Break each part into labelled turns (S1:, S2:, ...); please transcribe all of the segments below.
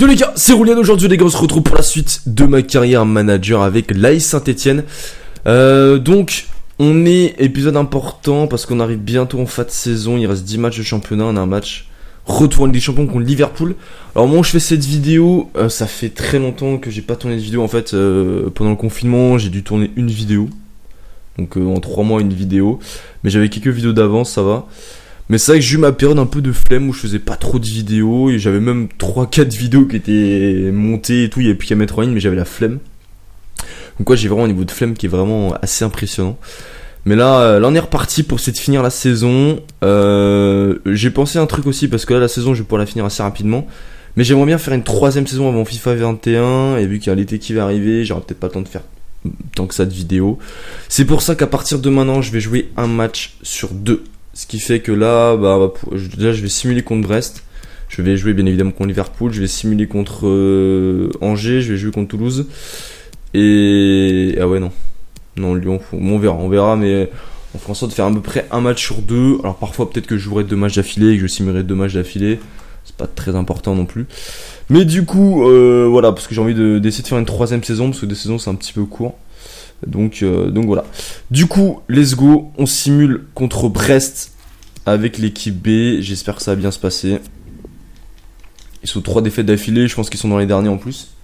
S1: Yo les gars, c'est Roulian. Aujourd'hui les gars, on se retrouve pour la suite de ma carrière manager avec l'AS Saint-Etienne. Donc on est épisode important parce qu'on arrive bientôt en fin de saison. Il reste 10 matchs de championnat, on a un match retour en Ligue des Champions contre Liverpool. Alors moi je fais cette vidéo, ça fait très longtemps que j'ai pas tourné de vidéo en fait. Pendant le confinement j'ai dû tourner une vidéo. Donc en 3 mois une vidéo. Mais j'avais quelques vidéos d'avance, ça va. Mais c'est vrai que j'ai eu ma période un peu de flemme où je faisais pas trop de vidéos. Et j'avais même 3-4 vidéos qui étaient montées et tout. Il n'y avait plus qu'à mettre en ligne mais j'avais la flemme. Donc quoi, j'ai vraiment un niveau de flemme qui est vraiment assez impressionnant. Mais là on est reparti pour essayer de finir la saison. J'ai pensé à un truc aussi parce que là la saison je vais pouvoir la finir assez rapidement. Mais j'aimerais bien faire une 3ème saison avant FIFA 21. Et vu qu'il y a l'été qui va arriver, j'aurai peut-être pas le temps de faire tant que ça de vidéos. C'est pour ça qu'à partir de maintenant je vais jouer un match sur 2. Ce qui fait que là, déjà je vais simuler contre Brest. Je vais jouer bien évidemment contre Liverpool. Je vais simuler contre Angers. Je vais jouer contre Toulouse. Et... ah ouais non Lyon, on verra, mais on fera en sorte de faire à peu près un match sur 2. Alors parfois peut-être que je jouerai 2 matchs d'affilée et que je simulerai 2 matchs d'affilée. C'est pas très important non plus. Mais du coup, voilà, parce que j'ai envie d'essayer de faire une 3ème saison, parce que 2 saisons c'est un petit peu court. Donc voilà. Du coup, let's go. On simule contre Brest avec l'équipe B. J'espère que ça va bien se passer. Ils sont 3 défaites d'affilée. Je pense qu'ils sont dans les derniers en plus.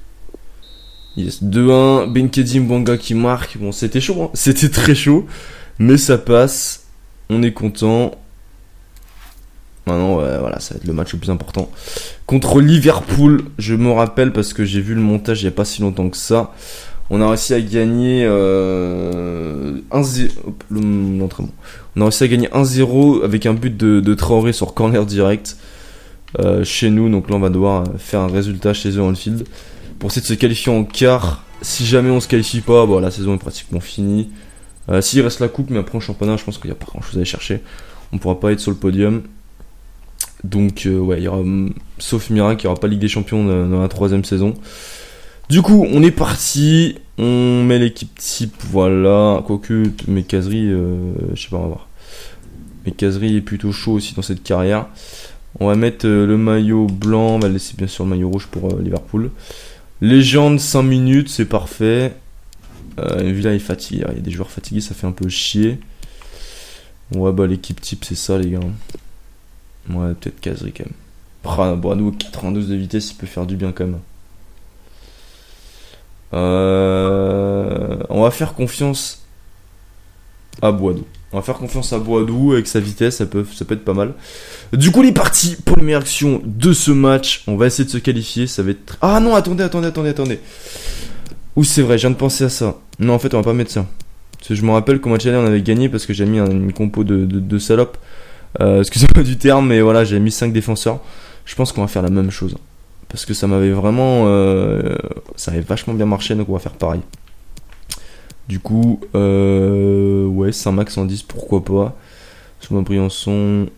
S1: Yes, 2-1. Benkedi Mbanga qui marque. Bon, c'était chaud, hein. C'était très chaud. Mais ça passe. On est content. Maintenant, voilà, ça va être le match le plus important. Contre Liverpool, je me rappelle parce que j'ai vu le montage il n'y a pas si longtemps que ça. On a réussi à gagner 1-0. L'entraînement. On a réussi à gagner 1-0 avec un but de Traoré sur corner direct chez nous. Donc là, on va devoir faire un résultat chez eux en field pour essayer de se qualifier en quart. Si jamais on se qualifie pas, bon, la saison est pratiquement finie. S'il reste la coupe, mais après en championnat, je pense qu'il n'y a pas grand chose à aller chercher. On pourra pas être sur le podium. Donc ouais, il y aura, sauf miracle, il n'y aura pas Ligue des Champions dans la 3ème saison. Du coup, on est parti. On met l'équipe type, voilà. Quoique, mes caseries, je sais pas, on va voir. Mes caseries est plutôt chaud aussi dans cette carrière. On va mettre le maillot blanc. On va laisser bien sûr le maillot rouge pour Liverpool. Légende 5 minutes, c'est parfait. Villa est fatigué. Il y a des joueurs fatigués, ça fait un peu chier. Ouais, bah l'équipe type, c'est ça, les gars. Ouais, peut-être caserie quand même. Boadou, 92 de vitesse, il peut faire du bien quand même. On va faire confiance à Boadou. On va faire confiance à Boadou avec sa vitesse, ça peut être pas mal. Du coup, il est parti pour la meilleure action de ce match. On va essayer de se qualifier, ça va être... Ah non, attendez. Ouh, c'est vrai, je viens de penser à ça. Non, en fait, on va pas mettre ça. Parce que je me rappelle qu'au match dernier, on avait gagné parce que j'ai mis une compo de salopes. Excusez-moi du terme, mais voilà, j'ai mis 5 défenseurs. Je pense qu'on va faire la même chose. Parce que ça m'avait vraiment... ça avait vachement bien marché, donc on va faire pareil. Du coup, ouais, Saint-Max en 10, pourquoi pas. Sur Briançon...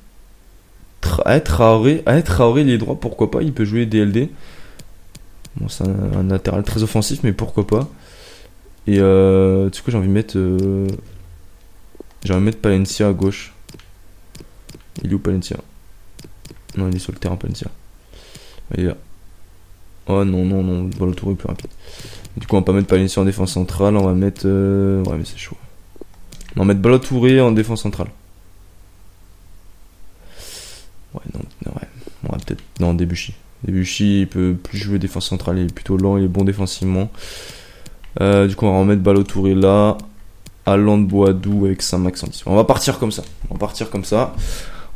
S1: Traoré, il est droit, pourquoi pas. Il peut jouer DLD. Bon, c'est un latéral très offensif, mais pourquoi pas. Et tu sais quoi, j'ai envie de mettre... j'ai envie de mettre Palencia à gauche. Il est où Palencia? Non, il est sur le terrain, Palencia. Il est là. Oh non, le tour est plus rapide. Du coup, on va pas mettre Palencia en défense centrale, on va mettre... ouais, mais c'est chaud. On va mettre Balotouré en défense centrale. Ouais, on va peut-être... Non, Debuchy. Debuchy, il peut plus jouer défense centrale, il est plutôt lent, il est bon défensivement. Du coup, on va remettre Balotouré là. Haaland, Boadou avec Saint-Max en 10. On va partir comme ça. On va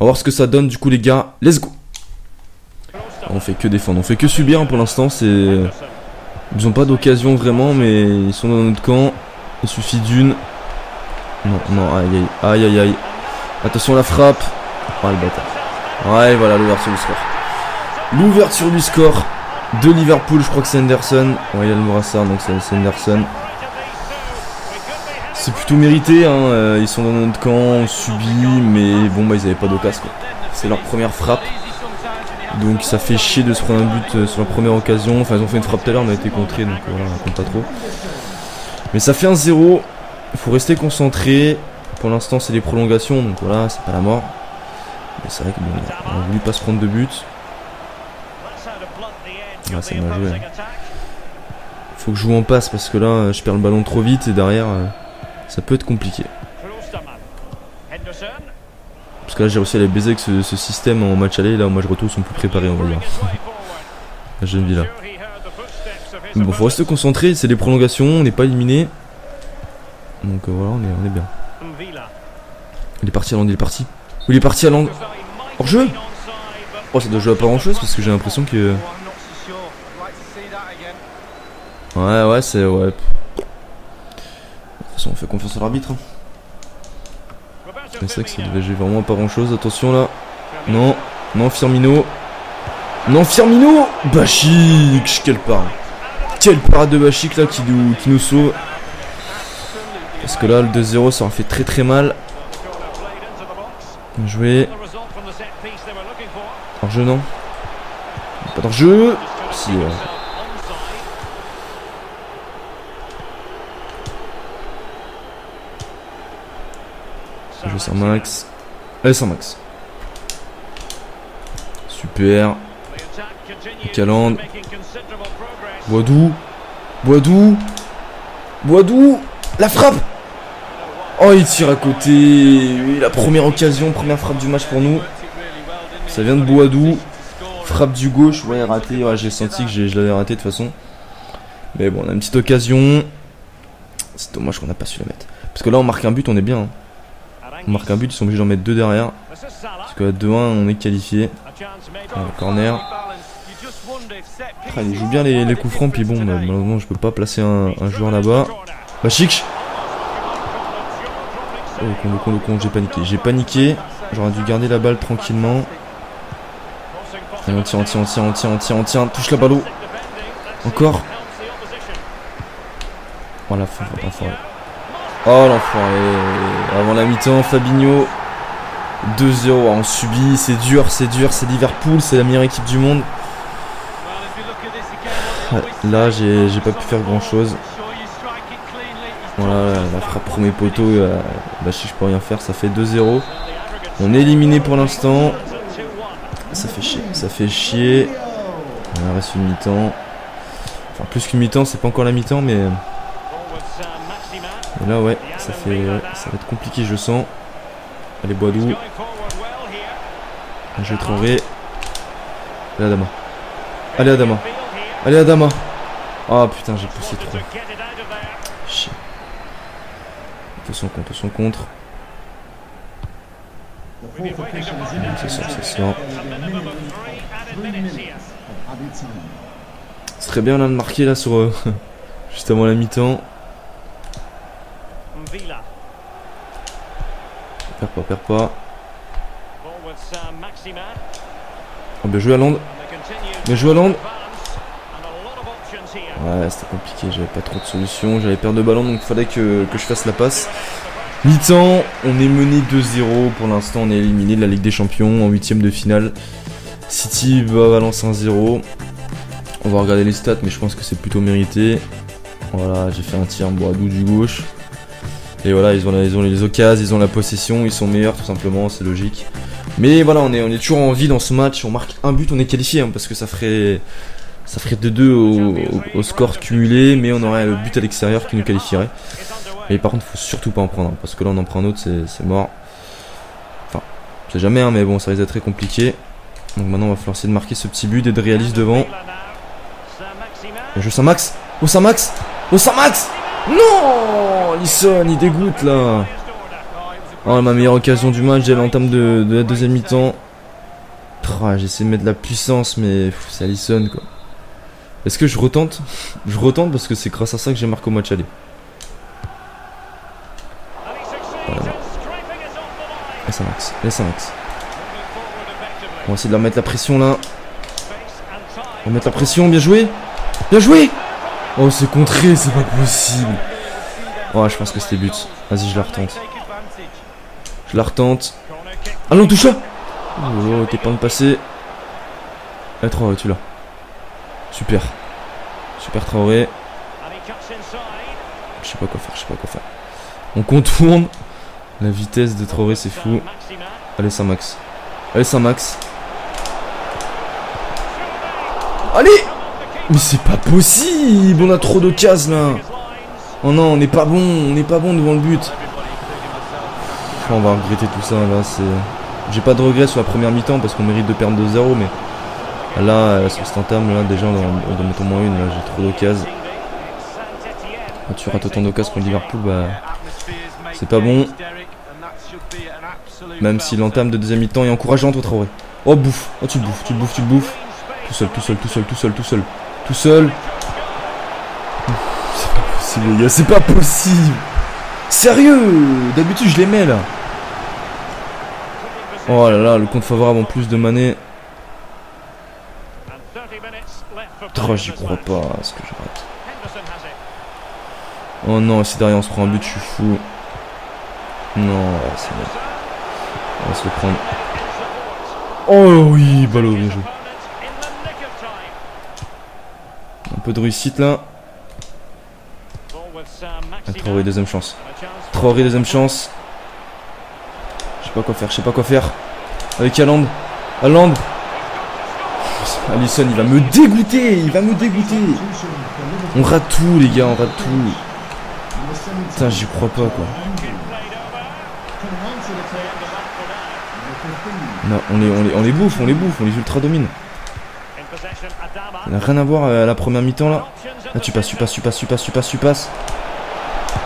S1: voir ce que ça donne, du coup, les gars. Let's go! On fait que défendre, on fait que subir hein, pour l'instant. Ils n'ont pas d'occasion vraiment, mais ils sont dans notre camp. Il suffit d'une. Non, aïe. Attention à la frappe. Oh le bâtard. Ouais, voilà l'ouverture du score de Liverpool. Je crois que c'est Henderson. Ouais, il y a le Mourassar, donc c'est Henderson. C'est plutôt mérité, hein. Ils sont dans notre camp, on subit, mais bon, bah ils n'avaient pas d'occasion. C'est leur première frappe. Donc ça fait chier de se prendre un but sur la première occasion. Enfin, ils ont fait une frappe tout à l'heure, on a été contré, donc voilà, on compte pas trop. Mais ça fait 1-0. Il faut rester concentré. Pour l'instant, c'est des prolongations, donc voilà, c'est pas la mort. Mais c'est vrai qu'on a voulu pas se prendre de but. Ah, c'est mal joué. Faut que je joue en passe parce que là, je perds le ballon trop vite et derrière, ça peut être compliqué. Parce que là, j'ai réussi à les baiser avec ce système en match aller. Là, en match retour, ils sont plus préparés, on va dire. J'aime bien là. Mais bon, faut rester concentré. C'est des prolongations, on n'est pas éliminé. Donc voilà, on est bien. Il est parti à Land, il est parti. Il est parti à Land. Hors jeu. Oh, ça doit jouer à pas grand chose parce que j'ai l'impression que. Ouais, c'est. Ouais. De toute façon, on fait confiance à l'arbitre. Hein. C'est vrai que ça devait jouer vraiment pas grand chose. Attention là. Non, non, Firmino. Non, Firmino. Bachik. Quelle parade. Quelle parade de Bachik là qui nous sauve. Parce que là, le 2-0, ça en fait très très mal. Bien joué. Hors-jeu, non? Pas d'hors-jeu. Si, je sers Max. Allez, c'est Max. Super. Caland. Boadou. La frappe. Oh, il tire à côté. Oui, la première occasion, première frappe du match pour nous. Ça vient de Boadou. Frappe du gauche. Ouais, raté. Ouais, j'ai senti que je l'avais raté de toute façon. Mais bon, on a une petite occasion. C'est dommage qu'on n'a pas su la mettre. Parce que là, on marque un but, on est bien. Hein. On marque un but, ils sont obligés d'en mettre deux derrière. Parce que à 2-1, on est qualifié. Corner. Il joue bien les coups francs. Puis bon, malheureusement, je peux pas placer un joueur là-bas. Bachik. Oh, le con, j'ai paniqué. J'aurais dû garder la balle tranquillement. Allez, on tient. Touche la balle. Encore. Oh, la fin, l'enfoiré. Oh, l'enfoiré. Avant la mi-temps, Fabinho. 2-0. On subit. C'est dur. C'est Liverpool. C'est la meilleure équipe du monde. Là, j'ai pas pu faire grand-chose. Voilà, la frappe premier poteau. Bachik, je peux rien faire. Ça fait 2-0. On est éliminé pour l'instant. Ça fait chier. Il reste une mi-temps. Enfin, plus qu'une mi-temps, c'est pas encore la mi-temps, mais là, ouais, ça va être compliqué, je sens. Allez, Boadou. Je vais Traoré. Allez, Adama. Oh putain, j'ai poussé trop. Chier. On son contre. Ça sort. Ce serait bien là de marquer là sur juste avant la mi-temps. Perds pas. Oh, bien joué à Land. Ouais, c'était compliqué, j'avais pas trop de solutions, j'avais perdu de ballon donc il fallait que je fasse la passe. Mi-temps, on est mené 2-0, pour l'instant on est éliminé de la Ligue des Champions en 8ème de finale. City bat Valence 1-0. On va regarder les stats mais je pense que c'est plutôt mérité. Voilà, j'ai fait un tir Boadou du gauche. Et voilà, ils ont les occasions, ils ont la possession, ils sont meilleurs tout simplement, c'est logique. Mais voilà, on est toujours en vie dans ce match, on marque un but, on est qualifié hein, parce que ça ferait 2-2 au score cumulé, mais on aurait le but à l'extérieur qui nous qualifierait. Et par contre, faut surtout pas en prendre un, parce que là on en prend un autre, c'est mort. Enfin, c'est jamais, hein, mais bon, ça risque d'être très compliqué. Donc maintenant, on va falloir essayer de marquer ce petit but et de réaliser devant. Et je Saint-Max. Oh Saint-Max. Non, Alisson, il dégoûte là. Oh, ma meilleure occasion du match, j'ai l'entame de la deuxième mi-temps. Oh, j'ai essayé de mettre de la puissance, mais c'est Alisson quoi. Est-ce que je retente? Je retente parce que c'est grâce à ça que j'ai marqué au match aller. Voilà. Laisse un max. On va essayer de leur mettre la pression là. On va mettre la pression, bien joué. Oh, c'est contré, c'est pas possible. Oh, je pense que c'était but. Vas-y, je la retente. Allons, touche là. Oh, t'es pas de passer. Allez, Traoré, tu l'as. Super Traoré. Je sais pas quoi faire. On contourne. La vitesse de Traoré, c'est fou. Allez, Saint-Max. Allez. Mais c'est pas possible. On a trop d'occasions là. Oh non, on n'est pas bon. On n'est pas bon devant le but. On va regretter tout ça là. J'ai pas de regrets sur la première mi-temps parce qu'on mérite de perdre 2-0. Mais là, sur cet entame là, déjà on doit mettre au moins une. Là, j'ai trop d'occasions. Quand tu rates autant d'occasions contre Liverpool, bah c'est pas bon. Même si l'entame de deuxième mi-temps est encourageante au Traoré. Oh bouffe. Oh tu le bouffes, tu le bouffes, tu le bouffes. Tout seul. Tout seul. C'est pas possible les gars, c'est pas possible. Sérieux. D'habitude je les mets là. Oh là là, le compte favorable en plus de Mané. Oh, j'y crois pas à ce que je rate. Oh non, si derrière on se prend un but, je suis fou. Non, ouais, c'est bon. On va se le prendre. Oh oui, ballot, bien joué. Un peu de réussite là. Traoré, deuxième chance. Traoré, deuxième chance. Je sais pas quoi faire. Avec Haaland. Alisson, il va me dégoûter. On rate tout, les gars, on rate tout. Putain, j'y crois pas, quoi. Non, on les bouffe, on les ultra domine. Ça n'a rien à voir à la première mi-temps, là. Là, tu passes.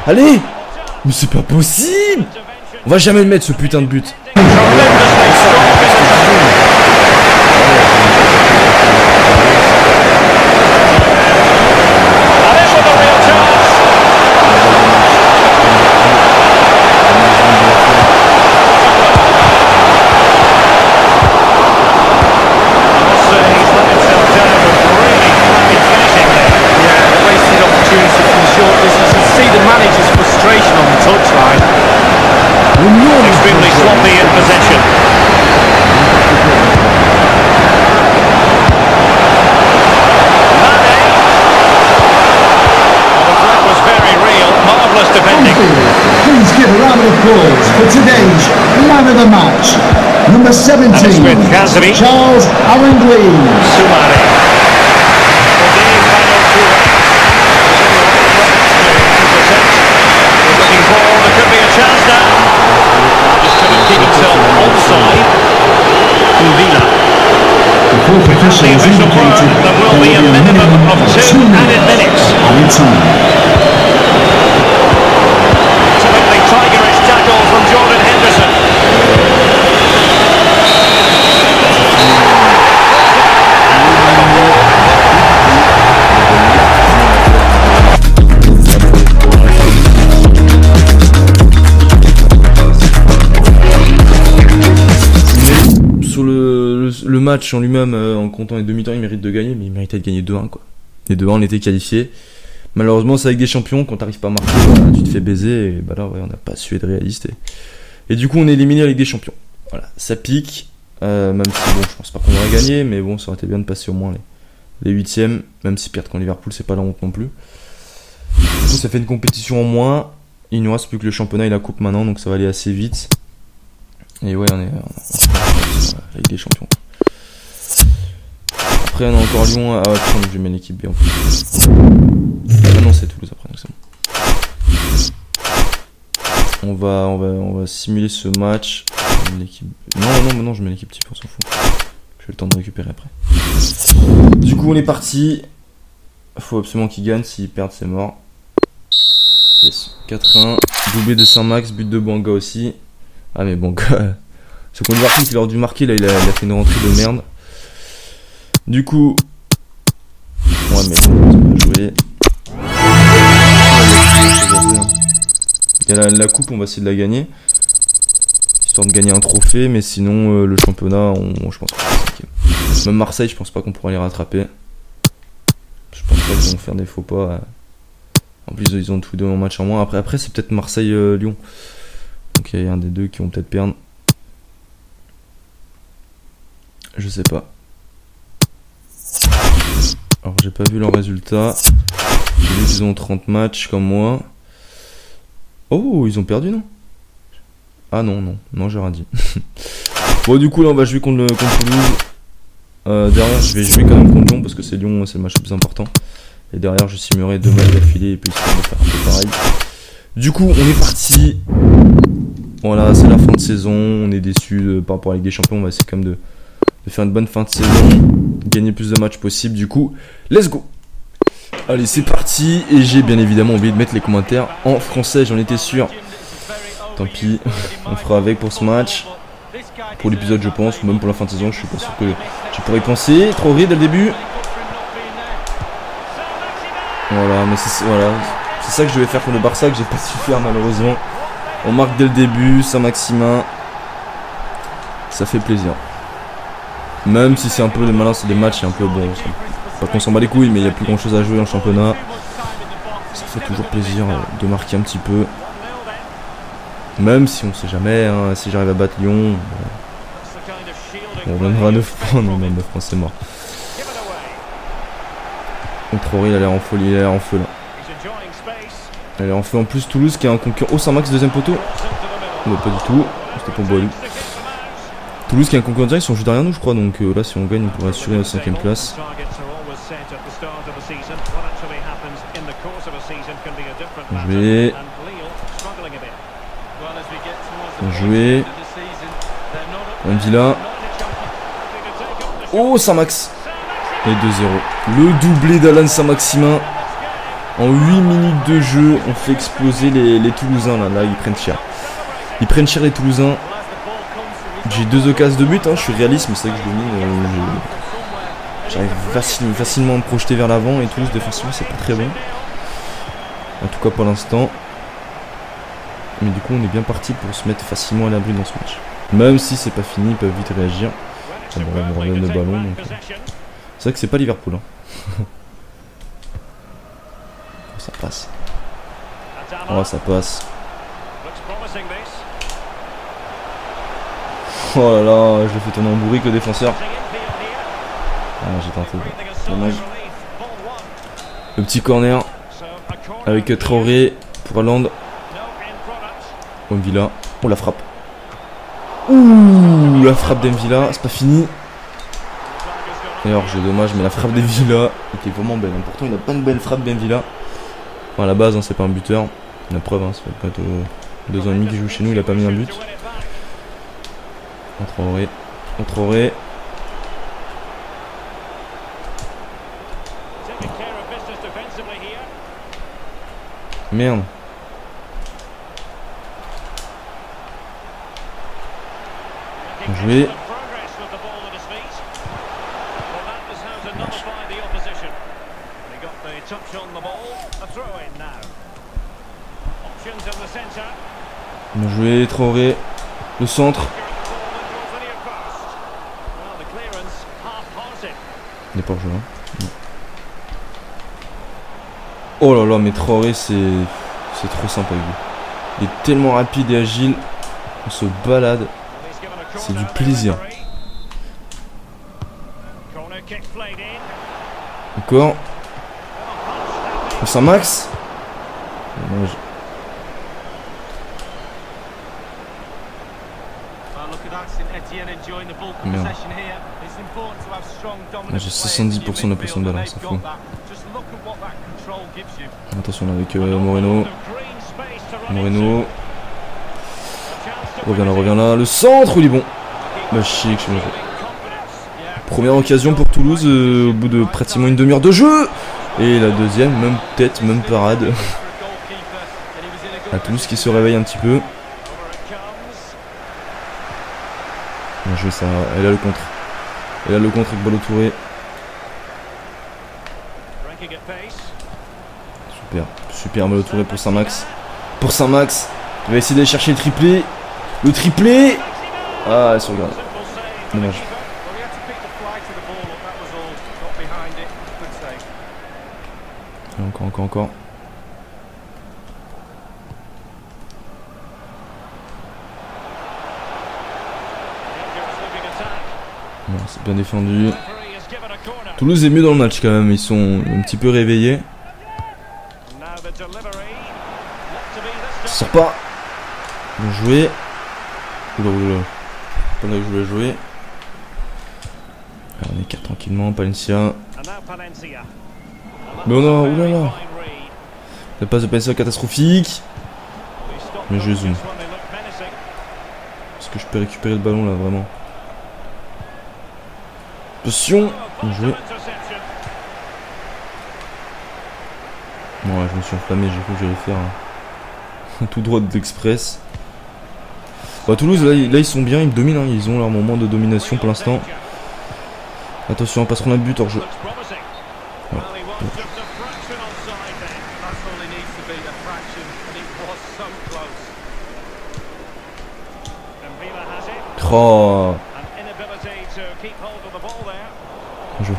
S1: Allez! Mais c'est pas possible! On va jamais le mettre, ce putain de but.
S2: Extremely sloppy in possession. Mane. Well, the threat was very real. Marvellous defending.
S3: Please give a round of applause for today's man of the match, number 17, Charles Aaron Green.
S2: Soumare. Looking forward, there could be a chance now. Just couldn't keep himself onside. Uvila.
S3: The court officials indicated
S2: There will be a minimum of 2 added minutes.
S3: added time.
S2: Typically tigerish tackle from Jordan Henderson.
S1: Sur le match en lui-même, en comptant les demi-temps, il mérite de gagner, mais il méritait de gagner 2-1 quoi. Les 2-1, on était qualifiés. Malheureusement, c'est avec des champions, quand t'arrives pas à marquer, bah, tu te fais baiser, et bah là, ouais, on n'a pas su être réaliste. Et du coup, on est éliminé avec des champions. Voilà, ça pique, même si bon, je pense pas qu'on aurait gagné, mais bon, ça aurait été bien de passer au moins les 8ème, même si perdre contre Liverpool, c'est pas la honte non plus. Du coup, ça fait une compétition en moins. Il nous reste plus que le championnat et la coupe maintenant, donc ça va aller assez vite. Et ouais, on est avec des champions. Après, on a encore Lyon. Ah ouais, putain, je mets l'équipe B en plus. Ah non, c'est Toulouse après, donc c'est bon. On va simuler ce match. Non, je mets l'équipe type, on s'en fout. J'ai le temps de récupérer après. Du coup, on est parti. Faut absolument qu'ils gagnent. S'ils perdent, c'est mort. Yes. 4-1. Doublé de Saint-Max, but de Banga aussi. Ah mais bon, ce qu'on voit qu'il aurait dû marquer, là il a fait une rentrée de merde. Du coup, ouais mais bon, ça va jouer. Il y a la coupe, on va essayer de la gagner. Histoire de gagner un trophée, mais sinon le championnat, je pense pas. Même Marseille, je pense pas qu'on pourra les rattraper. Je pense pas qu'ils vont faire des faux pas. En plus, ils ont tous deux un match en moins. Après c'est peut-être Marseille-Lyon. Donc il y a un des deux qui vont peut-être perdre. Je sais pas. Alors j'ai pas vu leurs résultats. J'ai vu qu'ils ont 30 matchs comme moi. Oh, ils ont perdu non? Ah non, j'ai rien dit. Bon du coup là on va jouer contre Toulouse. Derrière, je vais jouer quand même contre Lyon parce que c'est Lyon, c'est le match le plus important. Et derrière, je simulerai 2 matchs d'affilée et puis essayer de faire un peu pareil. Du coup, on est parti. Voilà, c'est la fin de saison. On est déçus par rapport à la Ligue des Champions. On va essayer quand même de faire une bonne fin de saison, gagner le plus de matchs possible. Du coup, let's go. Allez, c'est parti. Et j'ai bien évidemment oublié de mettre les commentaires en français, j'en étais sûr. Tant pis, on fera avec pour ce match. Pour l'épisode, je pense, ou même pour la fin de saison, je suis pas sûr que je pourrais y penser. Trop dès le début. Voilà, mais c'est ça que je vais faire contre le Barça, que j'ai pas su faire malheureusement. On marque dès le début, Saint-Maximin. Ça fait plaisir. Même si c'est un peu les malins, c'est des matchs, c'est un peu bon. Pas qu'on s'en bat les couilles, mais il n'y a plus grand chose à jouer en championnat. Ça fait toujours plaisir de marquer un petit peu. Même si on sait jamais, hein, si j'arrive à battre Lyon, on reviendra à 9 points, non mais 9 points c'est mort. Traoré, il a l'air en folie, il a l'air en feu là. Il a l'air en feu en plus. Toulouse qui a un concurrent. Oh, Saint-Max, deuxième poteau. Non, pas du tout, c'était pour Boilou. Toulouse qui a un concurrent direct, ils sont juste derrière nous je crois, donc là si on gagne on pourrait assurer la 5ème place. Joué. Joué. Villa. Oh, Saint-Max. Et 2-0. Le doublé d'Alan Saint-Maximin. En 8 minutes de jeu, on fait exploser les Toulousains. Là, ils prennent cher. Ils prennent cher les Toulousains. J'ai 2 occasions de but, hein. Je suis réaliste, mais c'est vrai que je domine. J'arrive facilement à me projeter vers l'avant. Et Toulouse, défensivement, c'est pas très bon. En tout cas, pour l'instant. Mais du coup, on est bien parti pour se mettre facilement à l'abri dans ce match. Même si c'est pas fini, ils peuvent vite réagir. On va remettre le ballon. C'est vrai que c'est pas Liverpool. Hein. Ça passe. Oh, ça passe. Oh là là, je l'ai fait tourner en bourrique le défenseur. Ah, j'ai tenté. Dommage. Le petit corner avec Traoré pour Hollande. Villa. Oh, la frappe. Ouh, la frappe d'Mvilla, c'est pas fini. D'ailleurs, j'ai dommage, mais la frappe d'Mvilla était vraiment belle. Pourtant, il a pas une belle frappe d'Mvilla. Enfin, à la base, hein, c'est pas un buteur. La preuve, hein, ça fait peut-être 2 ans et demi qu'il joue chez nous, il a pas mis un but. Traoré. Merde. Joué. Bien joué, Traoré. Le centre. Il n'est pas joué. Hein. Oh là là, mais Traoré, c'est trop sympa avec lui. Il est tellement rapide et agile. On se balade. C'est du plaisir. Encore. Saint-Max. Dommage. Merde. J'ai 70% de la possession de balle, ça fout. Attention là avec Moreno. Reviens là. Le centre, il est bon. Bah chic, je suis mauvais. Première occasion pour Toulouse au bout de pratiquement une demi-heure de jeu. Et la deuxième, même tête, même parade. À Toulouse qui se réveille un petit peu. Bien joué ça, elle a le contre. Elle a le contre avec Balo Touré. Super Balo Touré pour Saint-Max. Il va essayer d'aller chercher le triplé. Le triplé. Ah, elle se regarde. Dommage. Encore. Bon, c'est bien défendu. Toulouse est mieux dans le match quand même. Ils sont un petit peu réveillés. Ça sort pas. Bien joué. Oula. Pas là où je voulais jouer. On écarte tranquillement, Palencia. Mais non, oulala. La passe de Palencia catastrophique. Mais je zoome. Est-ce que je peux récupérer le ballon là, vraiment? Attention. Bien joué. Ouais, je me suis enflammé, j'ai cru que j'allais faire un tout droit de l'express. Bah, Toulouse, là ils sont bien, ils dominent, hein. Ils ont leur moment de domination pour l'instant. Attention, on passeront un but hors jeu. Ouais. Oh. Bien joué.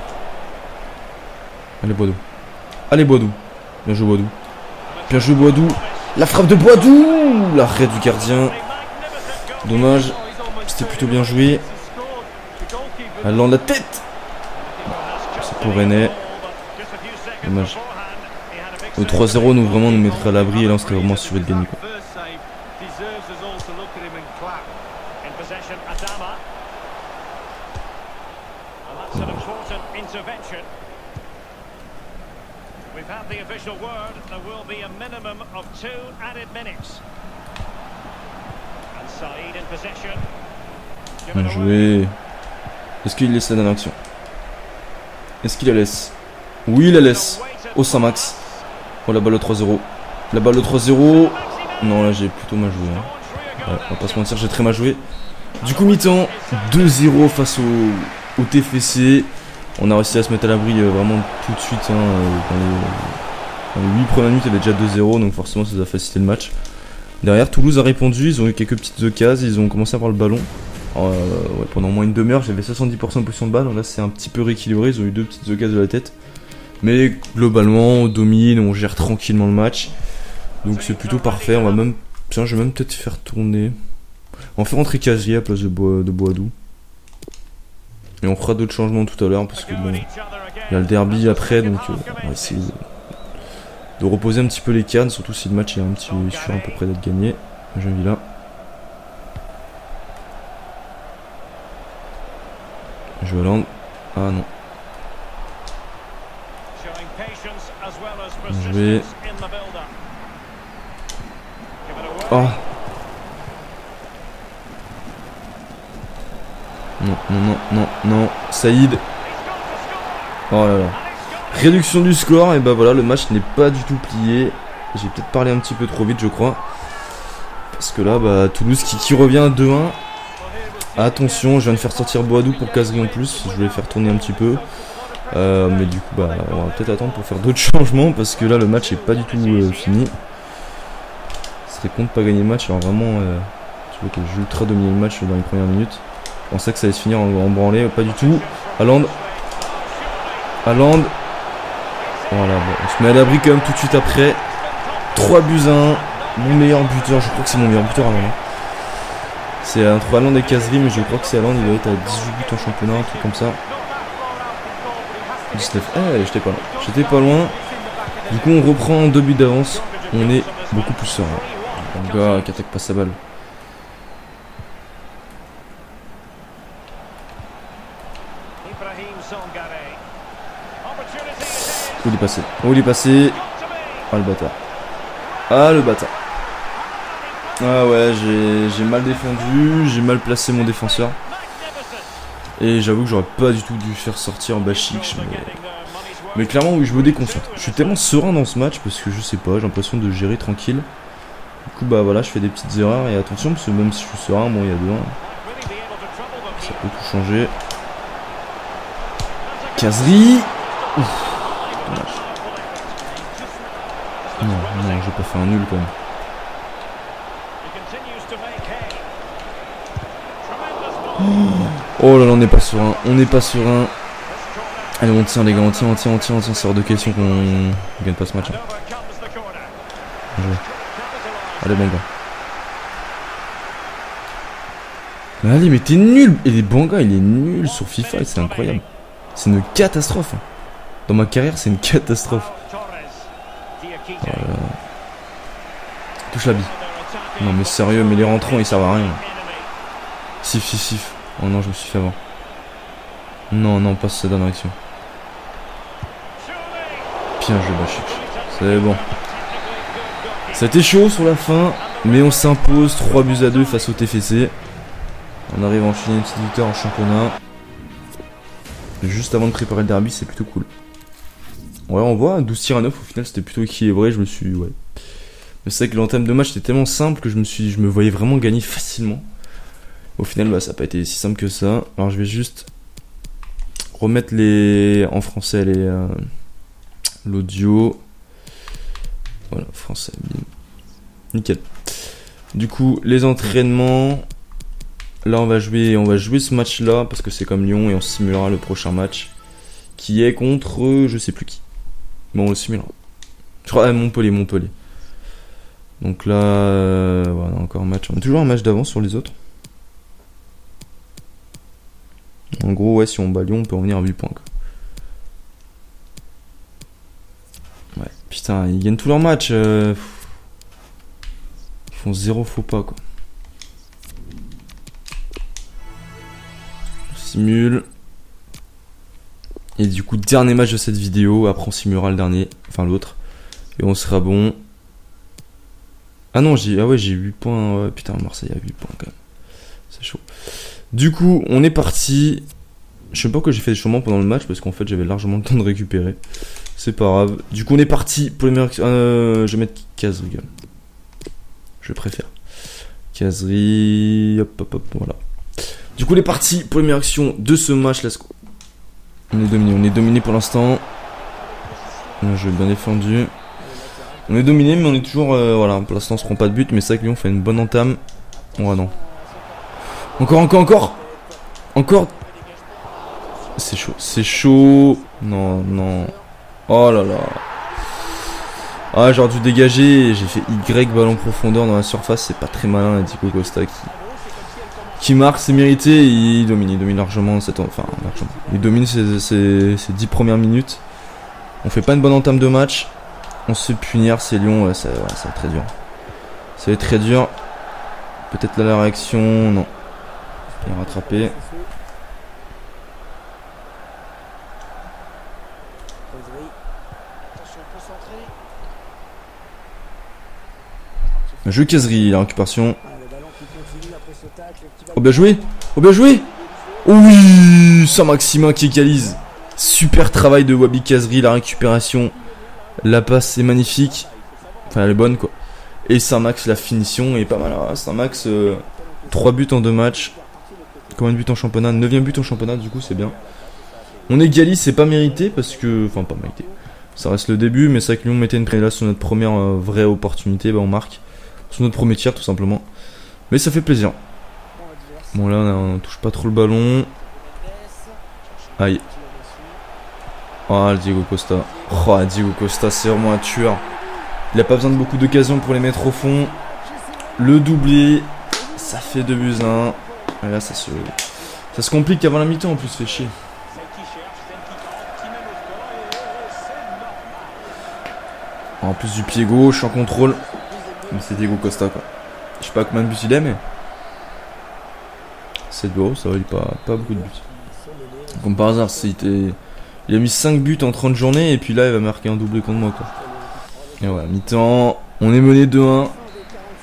S1: Allez, Boadou. Allez, Boadou. Bien joué, Boadou. Bien joué, Boadou. La frappe de Boadou. L'arrêt du gardien. Dommage. C'était plutôt bien joué. Allant la tête. C'est pour René. Dommage. Au 3-0, nous vraiment nous mettrait à l'abri et là on serait vraiment assuré de gagner, quoi. Bien joué. Est-ce qu'il laisse la dernière action? Est-ce qu'il la laisse? Oui, il la laisse. Au Saint-Max. Oh, la balle au 3-0. La balle au 3-0. Non, là j'ai plutôt mal joué, hein. Ouais, on va pas se mentir, j'ai très mal joué. Du coup, mi-temps, 2-0 face au TFC. On a réussi à se mettre à l'abri vraiment tout de suite, hein. Dans les 8 premières minutes, il y avait déjà 2-0, donc forcément ça nous a facilité le match. Derrière, Toulouse a répondu, ils ont eu quelques petites occasions, ils ont commencé à avoir le ballon. Ouais, pendant au moins une demi-heure, j'avais 70% de position de balle, là c'est un petit peu rééquilibré, ils ont eu 2 petites occasions de la tête. Mais globalement, on domine, on gère tranquillement le match. Donc c'est plutôt parfait, on va même... Tiens, je vais même peut-être faire tourner. On va faire rentrer Casier à la place de Boadou. Et on fera d'autres changements tout à l'heure, parce que bon... Il y a le derby après, donc on va essayer de reposer un petit peu les cannes, surtout si le match est un petit sûr à peu près d'être gagné. Je vis là. Je vais Hollande. Ah non. Je vais. Oh. Non. Saïd. Oh là là. Réduction du score, et bah voilà, le match n'est pas du tout plié. J'ai peut-être parlé un petit peu trop vite, je crois. Parce que là, bah, Toulouse qui revient à 2-1. Attention, je viens de faire sortir Boadou pour Caserie en plus. Je voulais faire tourner un petit peu. Mais du coup, bah, on va peut-être attendre pour faire d'autres changements. Parce que là, le match est pas du tout fini. C'était con de pas gagner le match. Alors vraiment, tu vois que j'ai ultra dominé le match dans les premières minutes. Je pensais que ça allait se finir en branlée. Pas du tout. Haaland. Voilà, bon, on se met à l'abri quand même tout de suite après. 3 buts à 1. Mon meilleur buteur, je crois que c'est mon meilleur buteur à Haaland. C'est entre Haaland et Caserie, mais je crois que c'est Haaland, il doit être à 18 buts en championnat, un truc comme ça. 19. J'étais pas loin. J'étais pas loin. Du coup, on reprend 2 buts d'avance. On est beaucoup plus serein. Le gars qui attaque pas sa balle. Où il est passé? Où il est passé? Ah, le bâtard. Ah, le bâtard. Ah ouais, j'ai mal défendu, j'ai mal placé mon défenseur. Et j'avoue que j'aurais pas du tout dû faire sortir Bachic. Mais clairement, oui, je me déconcentre. Je suis tellement serein dans ce match parce que je sais pas, j'ai l'impression de gérer tranquille. Du coup, bah voilà, je fais des petites erreurs. Et attention, parce que même si je suis serein, bon, il y a 2-1. Ça peut tout changer. Caserie. Non, j'ai pas fait un nul quand même. Oh là là, on n'est pas serein. On n'est pas serein. Allez, on tient les gars, on tient. C'est hors de question qu'on gagne pas ce match. Hein. Allez, bon gars. Mais allez, mais t'es nul. Et les Banga, il est nul sur FIFA, c'est incroyable. C'est une catastrophe. Hein. Dans ma carrière, c'est une catastrophe. Touche la bille. Non mais sérieux, mais les rentrants ils servent à rien. Sif. Oh non, je me suis fait avoir. Non, non, pas cette dernière action. Bien joué, Bachik. C'est bon. C'était chaud sur la fin, mais on s'impose 3-2 face au TFC. On arrive à enchaîner une petite victoire en championnat. Juste avant de préparer le derby, c'est plutôt cool. Ouais, on voit 12 tirs à 9, au final c'était plutôt équilibré, je me suis... Ouais. Mais c'est vrai que l'entame de match était tellement simple que je me voyais vraiment gagner facilement. Au final, bah, ça n'a pas été si simple que ça. Alors je vais juste remettre en français l'audio. Voilà, français, bim. Nickel. Du coup, les entraînements. Là, on va jouer ce match-là parce que c'est comme Lyon et on simulera le prochain match qui est contre je sais plus qui. Bon, on le simulera. Je crois Montpellier. Donc là, voilà, encore un match. On a toujours un match d'avance sur les autres. En gros, ouais, si on bat Lyon, on peut en venir à 8 points. Quoi. Ouais, putain, ils gagnent tous leurs matchs. Ils font 0 faux pas, quoi. On simule. Et du coup, dernier match de cette vidéo. Après, on simulera le dernier. Enfin, l'autre. Et on sera bon. Ah non, j'ai 8 points. Ouais, putain, Marseille a 8 points quand même. C'est chaud. Du coup, on est parti. Je sais pas pourquoi j'ai fait des changements pendant le match parce qu'en fait, j'avais largement le temps de récupérer. C'est pas grave. Du coup, on est parti pour les meilleures. Je vais mettre Caserie. Je préfère. Caserie. Hop, voilà. Du coup, on est parti pour les meilleures actions de ce match. Let's go. On est dominé pour l'instant. Un jeu bien défendu. On est dominé, mais on est toujours. Voilà, pour l'instant, on se prend pas de but. Mais c'est vrai que Lyon fait une bonne entame. Ouais, non. Encore. C'est chaud. Non. Oh là là. Ah, j'aurais dû dégager. J'ai fait Y, ballon profondeur dans la surface. C'est pas très malin. Diego Costa qui marque, c'est mérité. Il domine largement largement. Il domine ses 10 premières minutes. On fait pas une bonne entame de match. On se fait punir. C'est Lyon. Ouais, ça va être très dur. Ça va être très dur. Peut-être là la réaction. Non. Il est rattrapé. Un jeu Caserie, la récupération. Oh bien joué. Oui, Saint-Maximin qui égalise. Super travail de Wabi Caserie, la récupération. La passe est magnifique. Enfin elle est bonne quoi. Et Saint-Max, la finition est pas mal. Saint-Max, 3 buts en 2 matchs. Combien de buts en championnat? 9ème but en championnat, du coup c'est bien. On égalise, c'est pas mérité parce que... Enfin pas mérité. Ça reste le début, mais c'est vrai que Lyon mettait une là sur notre première vraie opportunité. Bah on marque. Sur notre premier tir tout simplement. Mais ça fait plaisir. Bon là on touche pas trop le ballon. Aïe. Oh Diego Costa. Oh Diego Costa c'est vraiment un tueur. Il a pas besoin de beaucoup d'occasions pour les mettre au fond. Le doublé. Ça fait 2-1. Et là ça se complique avant la mi-temps en plus, fait chier. En plus du pied gauche en contrôle. Mais c'est Diego Costa quoi. Je sais pas combien de buts il est mais 7 buts, ça va, il pas beaucoup de buts. Comme par hasard, il a mis 5 buts en 30 journées et puis là il va marquer un doublé contre moi quoi. Et voilà, mi-temps, on est mené 2-1.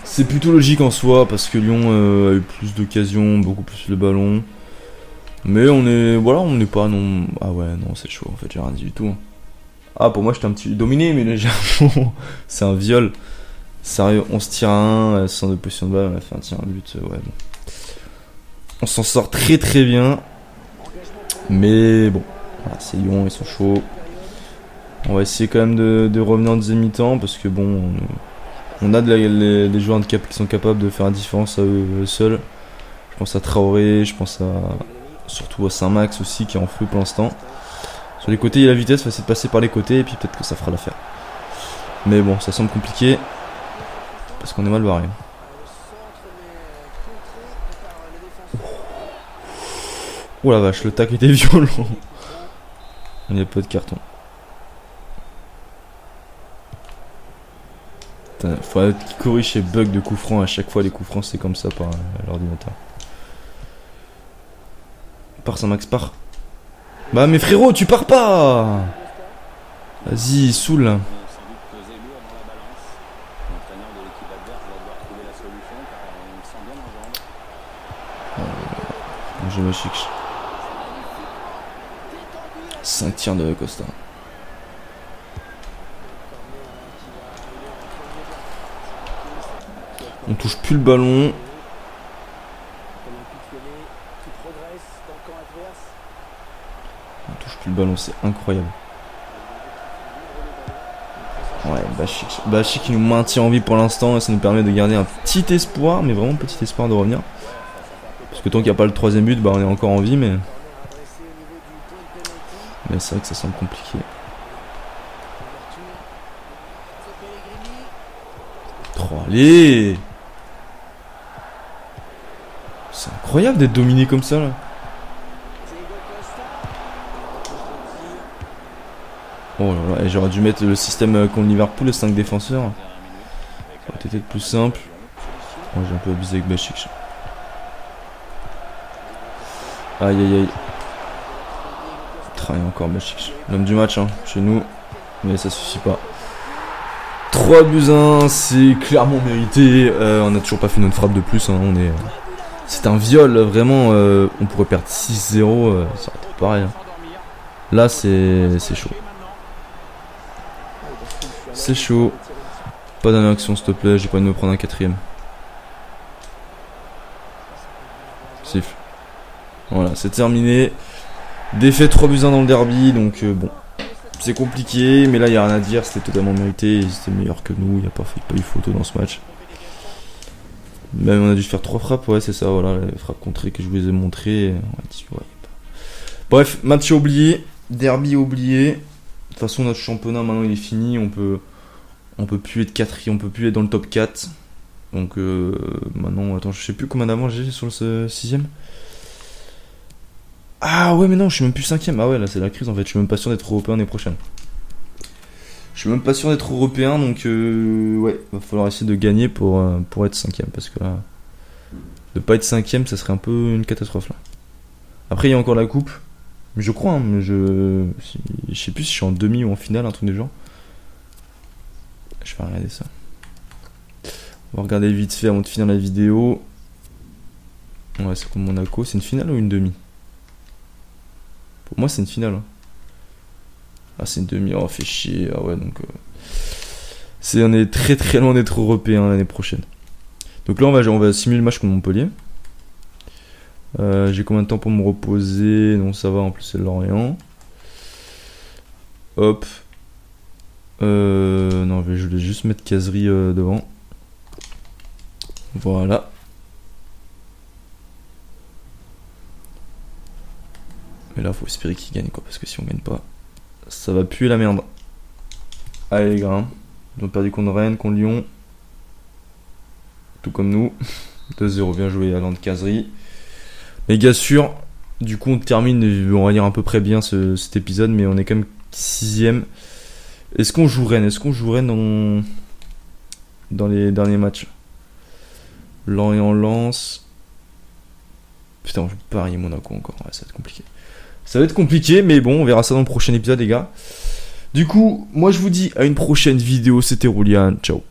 S1: C'est plutôt logique en soi parce que Lyon a eu plus d'occasions, beaucoup plus le ballon. Mais on n'est pas non. Ah ouais non c'est chaud en fait, j'ai rien dit du tout. Ah pour moi j'étais un petit dominé mais légèrement. C'est un viol. Sérieux, on se tire à 1, sans de position de balle, on a fait un tir à but, ouais bon. On s'en sort très très bien. Mais bon, voilà, c'est Lyon, ils sont chauds. On va essayer quand même de revenir en deuxième mi-temps parce que bon, on a des joueurs qui sont capables de faire la différence à eux seuls. Je pense à Traoré, je pense surtout à Saint-Max aussi qui est en feu pour l'instant. Sur les côtés, il y a la vitesse, on va essayer de passer par les côtés et puis peut-être que ça fera l'affaire. Mais bon, ça semble compliqué parce qu'on est mal barré. Oh la vache, le tac était violent. Il n'y a pas de carton. Putain, faut qu'il corrige ces bugs de coups francs. À chaque fois, les coups francs, c'est comme ça par l'ordinateur. Par Saint-Max, par. Bah mais frérot, tu pars pas. Vas-y, saoule. Je me chic. 5 tirs de Costa. On touche plus le ballon. On touche plus le ballon, c'est incroyable. Ouais, Bachik qui nous maintient en vie pour l'instant et ça nous permet de garder un petit espoir, mais vraiment petit espoir de revenir. Parce que tant qu'il n'y a pas le troisième but, bah on est encore en vie, mais c'est vrai que ça semble compliqué. Oh, allez! C'est incroyable d'être dominé comme ça là. Oh là là, j'aurais dû mettre le système contre Liverpool, les 5 défenseurs. Ça aurait été plus simple. Oh, j'ai un peu abusé avec Bachik. Aïe aïe aïe. Travaille encore Bachik. L'homme du match hein, chez nous. Mais ça suffit pas. 3-1, c'est clairement mérité. On n'a toujours pas fait notre frappe de plus. Hein. C'est un viol, vraiment. On pourrait perdre 6-0. Ça aurait été pareil. Hein. Là, c'est chaud. C'est chaud. Pas d'annexion, s'il te plaît. J'ai pas envie de me prendre un 4ème. Siffle. Voilà, c'est terminé. Défaite 3-1 dans le derby. Donc, bon. C'est compliqué. Mais là, il n'y a rien à dire. C'était totalement mérité. Ils étaient meilleurs que nous. Il n'y a pas eu photo dans ce match. Même on a dû faire 3 frappes. Ouais, c'est ça. Voilà, les frappes contrées que je vous ai montrées. Ouais. Bref, match oublié. Derby oublié. De toute façon, notre championnat maintenant il est fini. On peut plus être 4, on peut plus être dans le top 4. Donc maintenant, attends, je sais plus combien d'avance j'ai sur le 6ème. Ah ouais, mais non, je suis même plus 5ème. Ah ouais, là c'est la crise en fait. Je suis même pas sûr d'être européen l'année prochaine. Je suis même pas sûr d'être européen, donc ouais, va falloir essayer de gagner pour être 5ème. Parce que là, de pas être 5ème, ça serait un peu une catastrophe là. Après, il y a encore la coupe. Je crois, hein, mais je sais plus si je suis en demi ou en finale, un truc du genre. Je vais regarder ça. On va regarder vite fait avant de finir la vidéo. Ouais, c'est comme Monaco. C'est une finale ou une demi? Pour moi, c'est une finale. Ah, c'est une demi. Oh, fait chier. Ah ouais, donc... on est très très loin d'être européen l'année prochaine. Donc là, on va simuler le match contre Montpellier. J'ai combien de temps pour me reposer? Non, ça va, en plus c'est Lorient. Hop. Non, je vais juste mettre Casery devant. Voilà. Mais là, faut espérer qu'il gagne, quoi, parce que si on gagne pas, ça va puer la merde. Allez, les gars. Ils ont perdu contre Rennes, contre Lyon. Tout comme nous. 2-0, bien joué, Alain de Casery. Les gars, sûr, du coup on termine, on va dire à peu près bien cet épisode, mais on est quand même 6ème. Est-ce qu'on joue Rennes? Est-ce qu'on joue Rennes dans les derniers matchs? Lorient lance. Putain, on joue Paris et Monaco encore, ouais, ça va être compliqué. Ça va être compliqué, mais bon, on verra ça dans le prochain épisode, les gars. Du coup, moi je vous dis à une prochaine vidéo, c'était Roulian, ciao.